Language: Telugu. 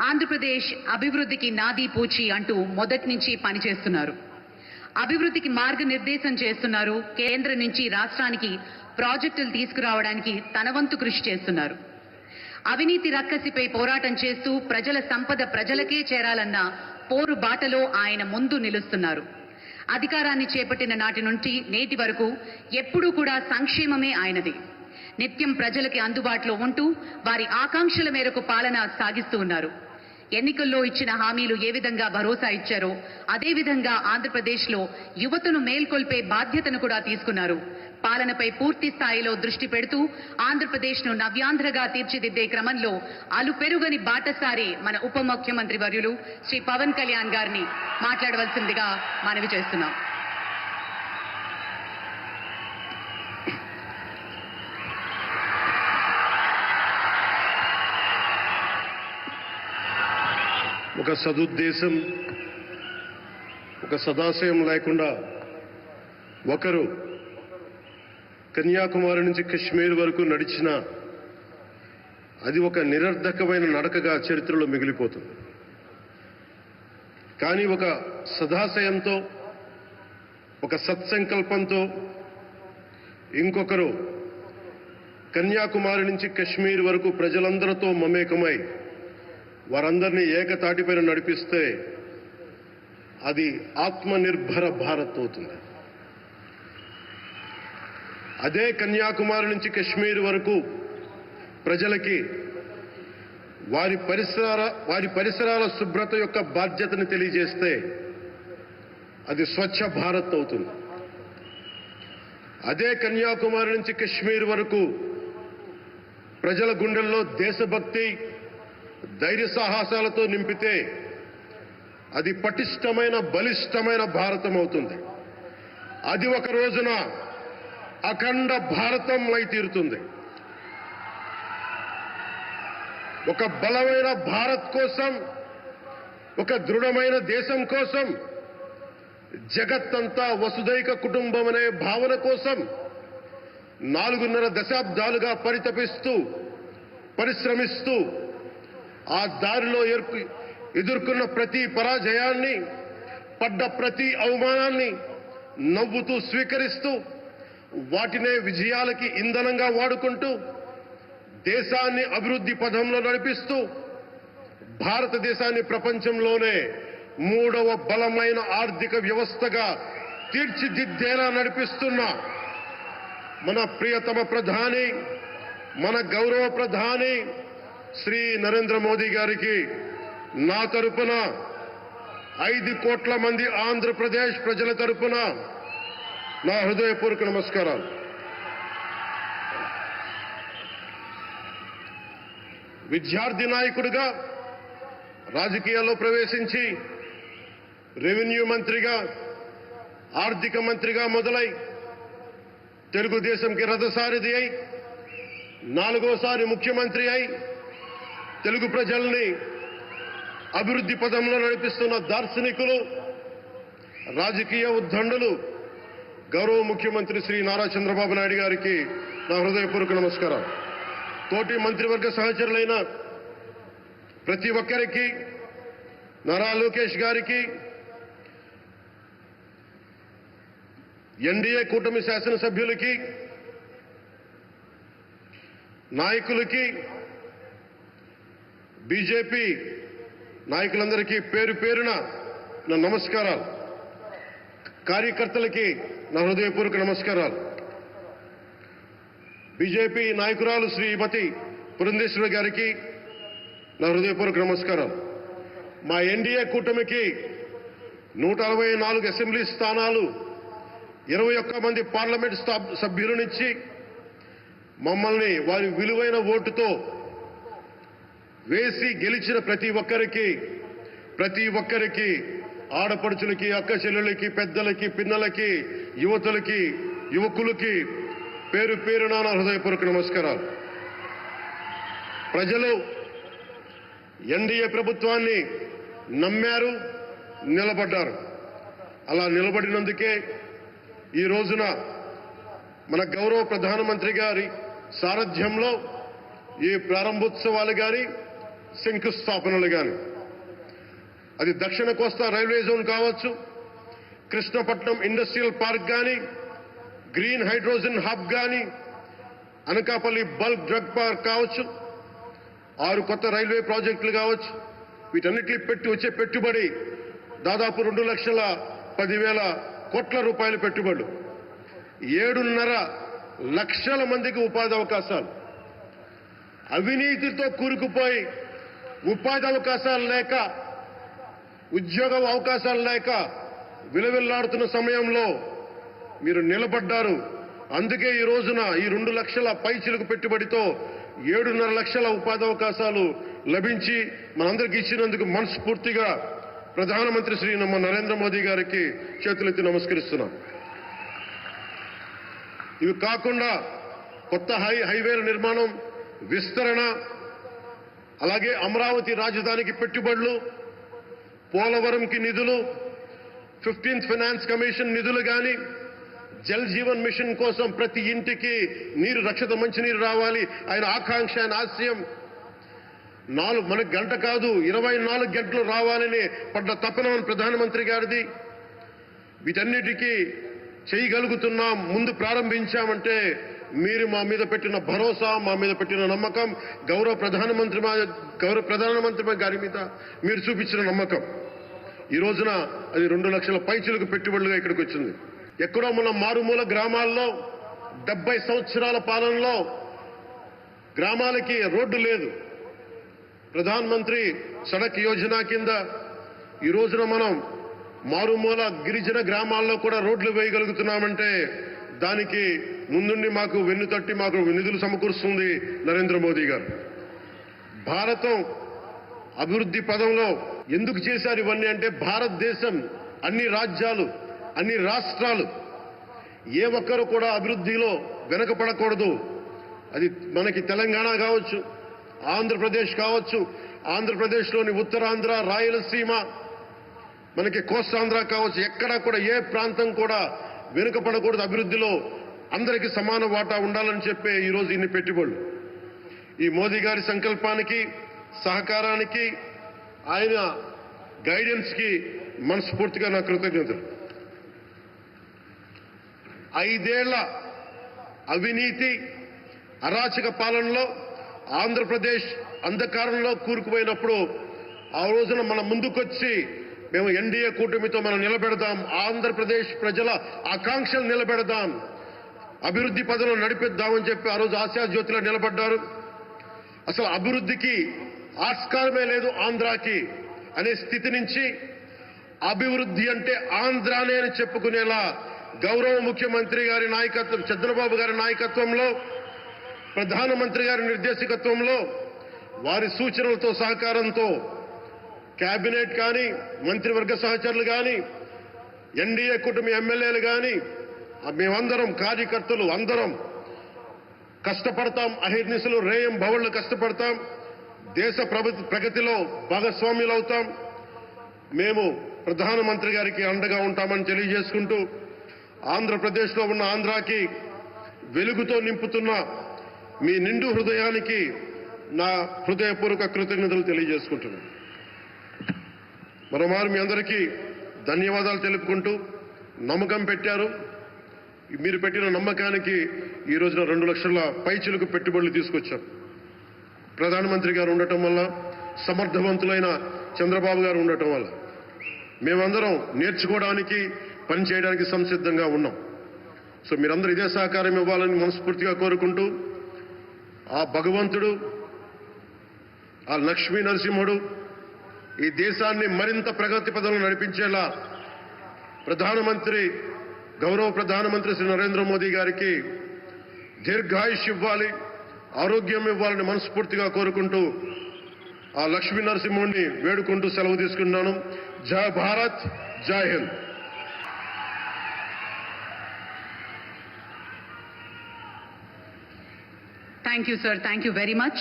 ఆంధ్రప్రదేశ్ అభివృద్ధికి నాదీ పూచి అంటూ మొదటి నుంచి పనిచేస్తున్నారు. అభివృద్ధికి మార్గనిర్దేశం చేస్తున్నారు. కేంద్రం నుంచి రాష్ట్రానికి ప్రాజెక్టులు తీసుకురావడానికి తన వంతు కృషి చేస్తున్నారు. అవినీతి రక్కసిపై పోరాటం చేస్తూ ప్రజల సంపద ప్రజలకే చేరాలన్న పోరు బాటలో ఆయన ముందు నిలుస్తున్నారు. అధికారాన్ని చేపట్టిన నాటి నుంచి నేటి వరకు ఎప్పుడూ కూడా సంక్షేమమే ఆయనది. నిత్యం ప్రజలకి అందుబాటులో ఉంటూ వారి ఆకాంక్షల మేరకు పాలన సాగిస్తూ ఉన్నారు. ఎన్నికల్లో ఇచ్చిన హామీలు ఏ విధంగా భరోసా ఇచ్చారో అదే విధంగా ఆంధ్రప్రదేశ్లో యువతను మేల్కొల్పే బాధ్యతను కూడా తీసుకున్నారు. పాలనపై పూర్తి స్థాయిలో దృష్టి పెడుతూ ఆంధ్రప్రదేశ్ను నవ్యాంధ్రగా తీర్చిదిద్దే క్రమంలో అలుపెరుగని బాటసారి మన ఉప ముఖ్యమంత్రి వర్యులు శ్రీ పవన్ కళ్యాణ్ గారిని మాట్లాడవలసిందిగా మనవి చేస్తున్నాం. ఒక సదుద్దేశం, ఒక సదాశయం లేకుండా ఒకరు కన్యాకుమారి నుంచి కశ్మీర్ వరకు నడిచిన అది ఒక నిరర్ధకమైన నడకగా చరిత్రలో మిగిలిపోతుంది. కానీ ఒక సదాశయంతో, ఒక సత్సంకల్పంతో ఇంకొకరు కన్యాకుమారి నుంచి కశ్మీర్ వరకు ప్రజలందరితో మమేకమై వారందరినీ ఏకతాటిపైన నడిపిస్తే అది ఆత్మనిర్భర భారత్ అవుతుంది. అదే కన్యాకుమారి నుంచి కశ్మీర్ వరకు ప్రజలకి వారి పరిసరాల శుభ్రత యొక్క బాధ్యతను తెలియజేస్తే అది స్వచ్ఛ భారత్ అవుతుంది. అదే కన్యాకుమారి నుంచి కశ్మీర్ వరకు ప్రజల గుండెల్లో దేశభక్తి, ధైర్య సాహసాలతో నింపితే అది పటిష్టమైన, బలిష్టమైన భారతం అవుతుంది. అది ఒక రోజున అఖండ భారతం అయి తీరుతుంది. ఒక బలమైన భారత్ కోసం, ఒక దృఢమైన దేశం కోసం, జగత్తంతా వసుదైక కుటుంబం అనే భావన కోసం 4.5 దశాబ్దాలుగా పరితపిస్తూ, పరిశ్రమిస్తూ ఆ దారిలో ఎదుర్కొన్న ప్రతి పరాజయాన్ని, పడ్డ ప్రతి అవమానాన్ని నవ్వుతూ స్వీకరిస్తూ వాటినే విజయాలకి ఇంధనంగా వాడుకుంటూ దేశాన్ని అభివృద్ధి పథంలో నడిపిస్తూ భారతదేశాన్ని ప్రపంచంలోనే 3వ బలమైన ఆర్థిక వ్యవస్థగా తీర్చిదిద్దేలా నడిపిస్తున్న మన ప్రియతమ ప్రధాని, మన గౌరవ ప్రధాని శ్రీ నరేంద్ర మోదీ గారికి నా తరపున 5 కోట్ల మంది ఆంధ్రప్రదేశ్ ప్రజల తరపున నా హృదయపూర్వక నమస్కారాలు. విద్యార్థి నాయకుడిగా రాజకీయాల్లో ప్రవేశించి రెవెన్యూ మంత్రిగా, ఆర్థిక మంత్రిగా మొదలై తెలుగుదేశంకి రథసారథి అయి 4వసారి ముఖ్యమంత్రి అయి తెలుగు ప్రజల్ని అభివృద్ధి పదంలో నడిపిస్తున్న దార్శనికులు, రాజకీయ ఉద్దండులు గౌరవ ముఖ్యమంత్రి శ్రీ నారా చంద్రబాబు నాయుడు గారికి నా హృదయపూర్వక నమస్కారం. తోటి మంత్రివర్గ సహచరులైన ప్రతి ఒక్కరికి, నారా లోకేష్ గారికి, ఎన్డీఏ కూటమి శాసనసభ్యులకి, నాయకులకి, బీజేపీ నాయకులందరికీ పేరు పేరున నా నమస్కారాలు. కార్యకర్తలకి నా హృదయపూర్వక నమస్కారాలు. బీజేపీ నాయకురాలు శ్రీమతి పురంధేశ్వరి గారికి నా హృదయపూర్వక నమస్కారాలు. మా ఎన్డీఏ కూటమికి 164 అసెంబ్లీ స్థానాలు, 21 మంది పార్లమెంట్ సభ్యులనిచ్చి మమ్మల్ని వారి విలువైన ఓటుతో వేసి గెలిచిన ప్రతి ఒక్కరికి ఆడపడుచులకి, అక్క చెల్లెలకి, పెద్దలకి, పిన్నలకి, యువతులకి, యువకులకి పేరు పేరున నా హృదయపూర్వక నమస్కారాలు. ప్రజలు ఎన్డీఏ ప్రభుత్వాన్ని నమ్మారు, నిలబడ్డారు. అలా నిలబడినందుకే ఈ రోజున మన గౌరవ ప్రధానమంత్రి గారి సారథ్యంలో ఈ ప్రారంభోత్సవాలు కానీ, శంకుస్థాపనలు కానీ, అది దక్షిణ కోస్తా రైల్వే జోన్ కావచ్చు, కృష్ణపట్నం ఇండస్ట్రియల్ పార్క్ కానీ, గ్రీన్ హైడ్రోజన్ హబ్ కానీ, అనకాపల్లి బల్క్ డ్రగ్ పార్క్ కావచ్చు, 6 కొత్త రైల్వే ప్రాజెక్టులు కావచ్చు, వీటన్నిటిని వచ్చే పెట్టుబడి దాదాపు 2,10,000 కోట్ల రూపాయల పెట్టుబడులు, 7.5 లక్షల మందికి ఉపాధి అవకాశాలు. అవినీతితో కూరుకుపోయి ఉపాధి అవకాశాలు లేక, ఉద్యోగ అవకాశాలు లేక విలవిల్లాడుతున్న సమయంలో మీరు నిలబడ్డారు. అందుకే ఈ రోజున ఈ 2 లక్షల పైచిలకు పెట్టుబడితో 7.5 లక్షల ఉపాధి అవకాశాలు లభించి మనందరికీ ఇచ్చినందుకు మనస్ఫూర్తిగా ప్రధానమంత్రి శ్రీ నరేంద్ర మోదీ గారికి చేతులెత్తి నమస్కరిస్తున్నాం. ఇవి కాకుండా కొత్త హైవేల నిర్మాణం, విస్తరణ, అలాగే అమరావతి రాజధానికి పెట్టుబడులు, పోలవరంకి నిధులు, 15th ఫైనాన్స్ కమిషన్ నిధులు కానీ, జల్ జీవన్ మిషన్ కోసం ప్రతి ఇంటికి నీరు, రక్షిత మంచినీరు రావాలి, ఆయన ఆకాంక్ష, ఆయన ఆశయం. మనకు గంట కాదు 24 గంటలు రావాలని పడ్డ తపన ప్రధానమంత్రి గారిది. వీటన్నిటికీ చేయగలుగుతున్నాం, ముందు ప్రారంభించామంటే మీరు మా మీద పెట్టిన భరోసా, మా మీద పెట్టిన నమ్మకం, గౌరవ ప్రధానమంత్రి గారి మీద మీరు చూపించిన నమ్మకం. ఈ రోజున అది 2 లక్షల పైచిలకు పెట్టుబడులుగా ఇక్కడికి వచ్చింది. ఎక్కడో మన మారుమూల గ్రామాల్లో 70 సంవత్సరాల పాలనలో గ్రామాలకి రోడ్డు లేదు. ప్రధానమంత్రి సడక్ యోజన కింద ఈ రోజున మనం మారుమూల గిరిజన గ్రామాల్లో కూడా రోడ్లు వేయగలుగుతున్నామంటే దానికి ముందుండి మాకు వెన్నుతట్టి మాకు నిధులు సమకూరుస్తుంది నరేంద్ర మోదీ గారు. భారతం అభివృద్ధి పదంలో ఎందుకు చేశారు ఇవన్నీ అంటే, భారతదేశం అన్ని రాజ్యాలు, అన్ని రాష్ట్రాలు ఏ ఒక్కరు కూడా అభివృద్ధిలో వెనకపడకూడదు. అది మనకి తెలంగాణ కావచ్చు, ఆంధ్రప్రదేశ్ కావచ్చు, ఆంధ్రప్రదేశ్లోని ఉత్తరాంధ్ర, రాయలసీమ, మనకి కోస్తాంధ్ర కావచ్చు, ఎక్కడా కూడా ఏ ప్రాంతం కూడా వెనుకపడకూడదు. అభివృద్ధిలో అందరికీ సమాన వాటా ఉండాలని చెప్పే ఈరోజు ఇన్ని పెట్టుబడులు. ఈ మోదీ గారి సంకల్పానికి, సహకారానికి, ఆయన గైడెన్స్ కి మనస్ఫూర్తిగా నా కృతజ్ఞతలు. 5 ఏళ్ల అవినీతి అరాచక పాలనలో ఆంధ్రప్రదేశ్ అంధకారంలో కూరుకుపోయినప్పుడు ఆ రోజున మన ముందుకొచ్చి మేము ఎన్డీఏ కూటమితో మనం నిలబెడదాం, ఆంధ్రప్రదేశ్ ప్రజల ఆకాంక్షలు నిలబెడదాం, అభివృద్ధి పదంలో నడిపిద్దామని చెప్పి ఆ రోజు ఆశాజ్యోతిలో నిలబడ్డారు. అసలు అభివృద్ధికి ఆస్కారమే లేదు ఆంధ్రాకి అనే స్థితి నుంచి అభివృద్ధి అంటే ఆంధ్రానే అని చెప్పుకునేలా గౌరవ ముఖ్యమంత్రి గారి నాయకత్వం, చంద్రబాబు గారి నాయకత్వంలో, ప్రధానమంత్రి గారి నిర్దేశకత్వంలో, వారి సూచనలతో సహకారంతో కేబినెట్ కానీ, మంత్రివర్గ సహచరులు కానీ, ఎన్డీఏ కూటమి ఎమ్మెల్యేలు కానీ, మేమందరం కార్యకర్తలు అందరం కష్టపడతాం. అహిర్నిశలు రేయం భవళ్లు కష్టపడతాం. దేశ ప్రగతిలో భాగస్వామ్యులు అవుతాం. మేము ప్రధానమంత్రి గారికి అండగా ఉంటామని తెలియజేసుకుంటూ, ఆంధ్రప్రదేశ్లో ఉన్న ఆంధ్రాకి వెలుగుతో నింపుతున్న మీ నిండు హృదయానికి నా హృదయపూర్వక కృతజ్ఞతలు తెలియజేసుకుంటున్నాను. మరోమారు మీ అందరికీ ధన్యవాదాలు తెలుపుకుంటూ, నమ్మకం పెట్టారు. మీరు పెట్టిన నమ్మకానికి ఈ రోజున 2 లక్షల పైచిలకు పెట్టుబడులు తీసుకొచ్చాం. ప్రధానమంత్రి గారు ఉండటం వల్ల, సమర్థవంతులైన చంద్రబాబు గారు ఉండటం వల్ల మేమందరం నేర్చుకోవడానికి, పనిచేయడానికి సంసిద్ధంగా ఉన్నాం. సో మీరందరూ ఇదే సహకారం ఇవ్వాలని మనస్ఫూర్తిగా కోరుకుంటూ, ఆ భగవంతుడు, ఆ లక్ష్మీ నరసింహుడు ఈ దేశాన్ని మరింత ప్రగతి పదంలో నడిపించేలా గౌరవ ప్రధానమంత్రి శ్రీ నరేంద్ర మోదీ గారికి దీర్ఘాయుష్ ఇవ్వాలి, ఆరోగ్యం ఇవ్వాలని మనస్ఫూర్తిగా కోరుకుంటూ, ఆ లక్ష్మీ నరసింహుడిని వేడుకుంటూ సెలవు తీసుకున్నాను. జై భారత్, జై Hind. Thank you, sir. Thank you very much.